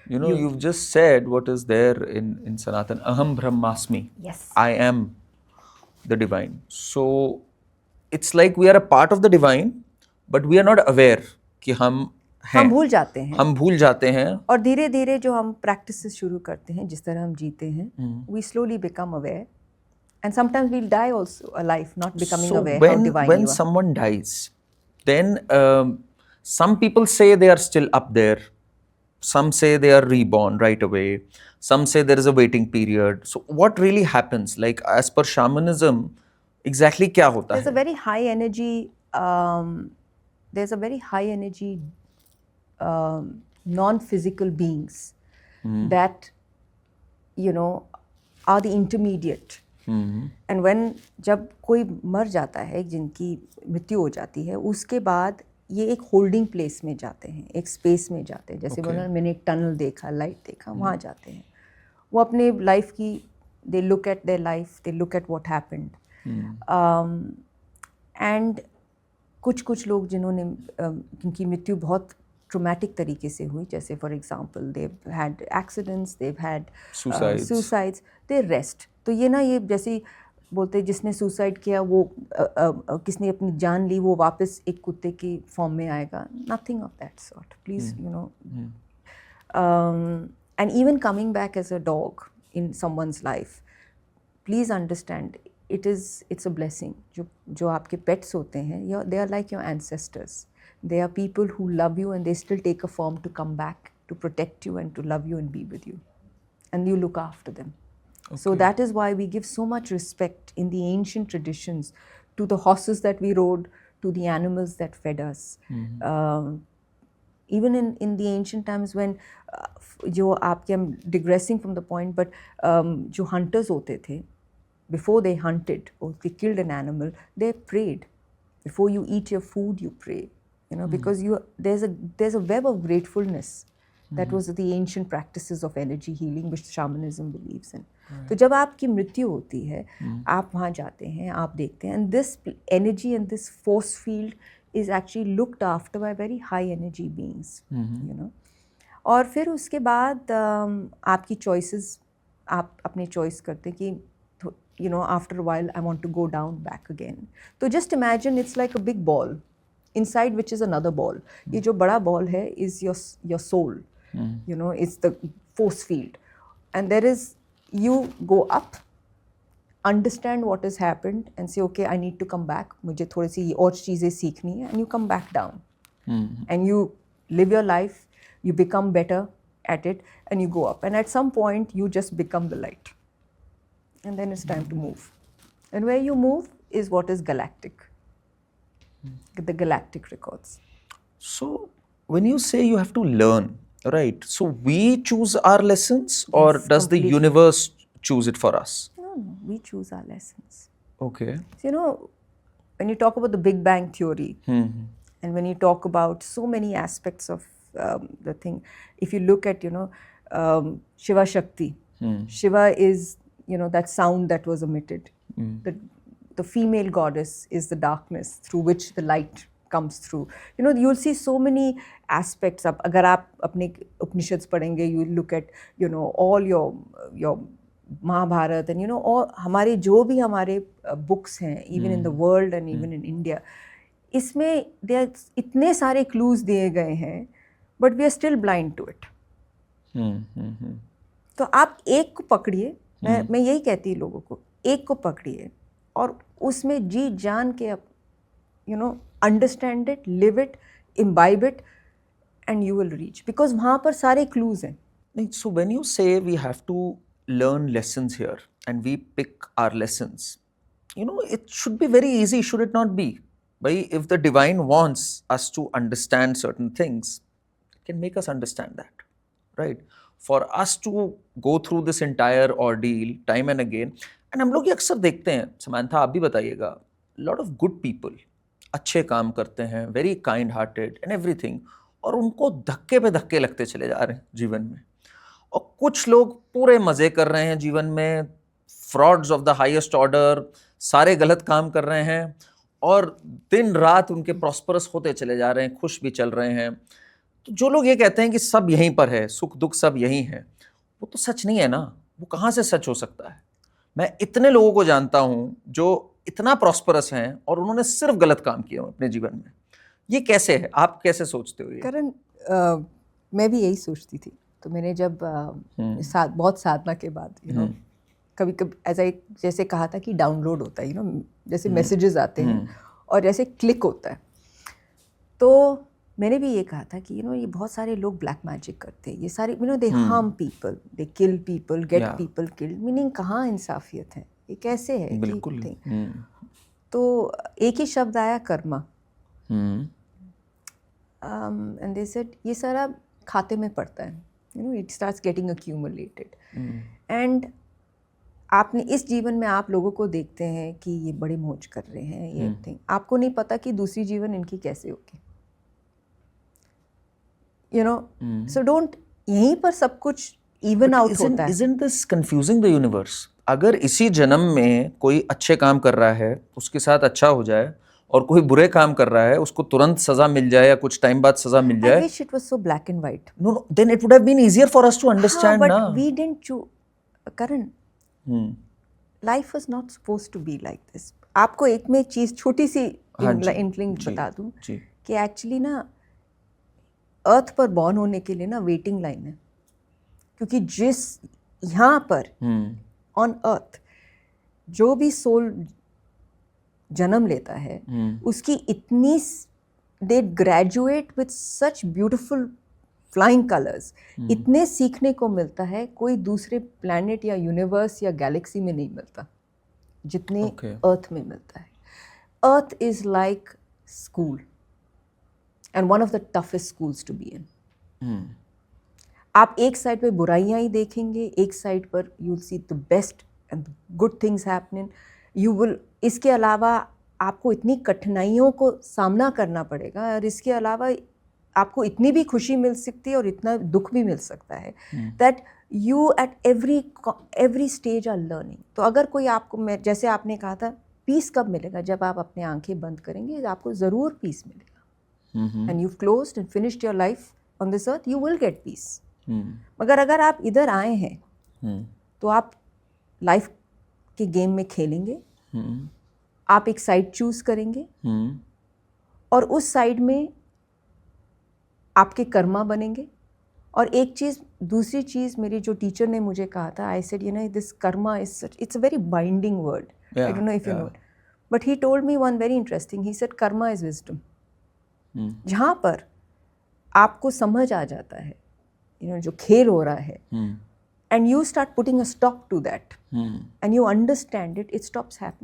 You know, you've just said what is there in Sanatan, Aham Brahmasmi. Yes. I am the divine. So it's like we are a part of the divine, but we are not aware कि हम हैं. हम भूल जाते हैं हम भूल जाते हैं. और धीरे धीरे जो हम प्रैक्टिसेस शुरू करते हैं, जिस तरह हम जीते हैं, we slowly become aware, and sometimes we'll die also a life not becoming So aware how divine when you are. someone dies, then some people say they are still up there. Some say they are reborn right away. Some say there is a waiting period. So what really happens? Like as per shamanism, exactly क्या होता There's a है? very high energy. There's a very high energy non-physical beings that are the intermediate. And when जब कोई मर जाता है, जिनकी मृत्यु हो जाती है, उसके बाद ये एक होल्डिंग प्लेस में जाते हैं, एक स्पेस में जाते हैं. जैसे बोला मैंने एक टनल देखा, लाइट देखा, वहाँ जाते हैं. वो अपने लाइफ की they look at their life, they look at what happened. And कुछ लोग जिन्होंने जिनकी मृत्यु बहुत ट्रोमैटिक तरीके से हुई, जैसे for example they had accidents, they had suicides, they rest. तो ये ना, ये जैसे बोलते हैं जिसने सुसाइड किया वो किसने अपनी जान ली, वो वापस एक कुत्ते की फॉर्म में आएगा. Nothing of that sort, please and even coming back as a dog in someone's life, please understand it's a blessing. जो आपके pets होते हैं, they are like your ancestors. They are people who love you and they still take a form to come back to protect you and to love you and be with you, and you look after them. Okay. So that is why we give so much respect in the ancient traditions to the horses that we rode, to the animals that fed us. Even in the ancient times when जो आपके, I'm digressing from the point, but जो hunters होते थे, before they hunted or they killed an animal, they prayed. Before you eat your food, you pray, because there's a web of gratefulness. That was the ancient practices of energy healing which shamanism believes in. तो जब आपकी मृत्यु होती है, आप वहाँ जाते हैं, आप देखते हैं, and this energy and this force field is actually looked after by very high energy beings. और फिर उसके बाद आपकी choices, आप अपने choice करते हैं कि after a while I want to go down back again. तो just imagine it's like a big ball inside which is another ball. ये जो बड़ा ball है is your soul. It's the force field, and there is, you go up, understand what has happened and say okay, I need to come back, मुझे थोड़ी सी और चीज़ें सीखनी है, and you come back down. And you live your life, you become better at it, and you go up, and at some point you just become the light, and then it's time to move. And where you move is what is galactic, the galactic records. So when you say you have to learn, right, so we choose our lessons, or does the universe choose it for us? No, we choose our lessons. Okay. So, when you talk about the Big Bang Theory, and when you talk about so many aspects of the thing, if you look at, Shiva Shakti, Shiva is, that sound that was emitted. The female goddess is the darkness through which the light comes through. You'll see so many aspects. अगर आप अपने Upanishads पढ़ेंगे, you look at, all your Mahabharata, and all हमारे जो भी हमारे books हैं, even in the world and even in India, इसमें इतने सारे clues दिए गए हैं, but we are still blind to it. तो आप एक को पकड़िए, मैं यही कहती हूँ लोगों को, एक को पकड़िए और उसमें जी जान के understand it, live it, imbibe it, and you will reach. Because वहाँ पर सारे clues हैं. So when you say we have to learn lessons here and we pick our lessons, it should be very easy, should it not be? If the divine wants us to understand certain things, it can make us understand that, right? For us to go through this entire ordeal time and again, and हम लोग ये अक्सर देखते हैं, Samantha आप भी बताइएगा, lot of good people, अच्छे काम करते हैं, very kind hearted and everything, और उनको धक्के पे धक्के लगते चले जा रहे हैं जीवन में. और कुछ लोग पूरे मज़े कर रहे हैं जीवन में, frauds of the highest order, सारे गलत काम कर रहे हैं और दिन रात उनके प्रॉस्परस होते चले जा रहे हैं, खुश भी चल रहे हैं. तो जो लोग ये कहते हैं कि सब यहीं पर है, सुख दुख सब यहीं है, वो तो सच नहीं है ना। वो कहाँ से सच हो सकता है? मैं इतने लोगों को जानता हूं जो इतना प्रॉस्परस हैं और उन्होंने सिर्फ गलत काम किया अपने जीवन में। ये कैसे है? आप कैसे सोचते हो ये? करण, मैं भी यही सोचती थी। तो मैंने जब बहुत साधना के बाद कभी कभी ऐसा एक जैसे कहा था कि डाउनलोड होता है, जैसे मैसेजेस आते हैं और जैसे क्लिक होता है, तो मैंने भी ये कहा था कि ये बहुत सारे लोग ब्लैक मैजिक करते हैं, ये सारे they harm people, they kill people, get people killed, meaning कहाँ इंसाफियत है? ये कैसे है? बिल्कुल। तो एक ही शब्द आया, कर्मा, एंड दे सेड ये सारा खाते में पड़ता है, it starts getting accumulated, and आपने इस जीवन में आप लोगों को देखते हैं कि ये बड़े मौज कर रहे हैं, ये थिंग, आपको नहीं पता कि दूसरी जीवन इनकी कैसे होगी, सो डोंट, यहीं पर सब कुछ इवन आउट होता है। Isn't this confusing the universe? अगर इसी जन्म में कोई अच्छे काम कर रहा है उसके साथ अच्छा हो जाए, और कोई बुरे काम कर रहा है उसको तुरंत सजा मिल जाए या कुछ टाइम बाद सजा मिल जाए, I wish it was so black and white. no, then it would have been easier for us to understand, but na? we didn't choose. Karan, life was not supposed to be like this. आपको एक में चीज छोटी सी inkling बता दूं कि actually ना अर्थ पर बॉर्न होने के लिए ना वेटिंग लाइन है, क्योंकि जिस यहाँ पर ऑन अर्थ जो भी सोल जन्म लेता है उसकी इतनी, they graduate with such beautiful flying colours, इतने सीखने को मिलता है, कोई दूसरे प्लैनेट या यूनिवर्स या गैलेक्सी में नहीं मिलता जितने अर्थ में मिलता है। Earth is like school and one of the toughest schools to be in. आप एक साइड पे बुराइयां ही देखेंगे, एक साइड पर you will see the best and good things happening, you will, इसके अलावा आपको इतनी कठिनाइयों को सामना करना पड़ेगा, और इसके अलावा आपको इतनी भी खुशी मिल सकती है और इतना दुख भी मिल सकता है, that you at every stage are learning. तो अगर कोई आपको, जैसे आपने कहा था, पीस कब मिलेगा? जब आप अपने आंखें बंद करेंगे आपको ज़रूर पीस मिलेगा, and you closed end finished your life on this earth, you will get piece. मगर अगर आप इधर आए हैं तो आप लाइफ के गेम में खेलेंगे, आप एक साइड चूज करेंगे, और उस साइड में आपके कर्मा बनेंगे। और एक चीज़, दूसरी चीज़, मेरी जो टीचर ने मुझे कहा था, I said this Karma is such, it's a very binding word, I don't know if you know, but he told me one very interesting, he said Karma is wisdom. जहाँ पर आपको समझ आ जाता है जो खेल हो रहा है, and you start putting a stop to that, and you understand it, it stops happening.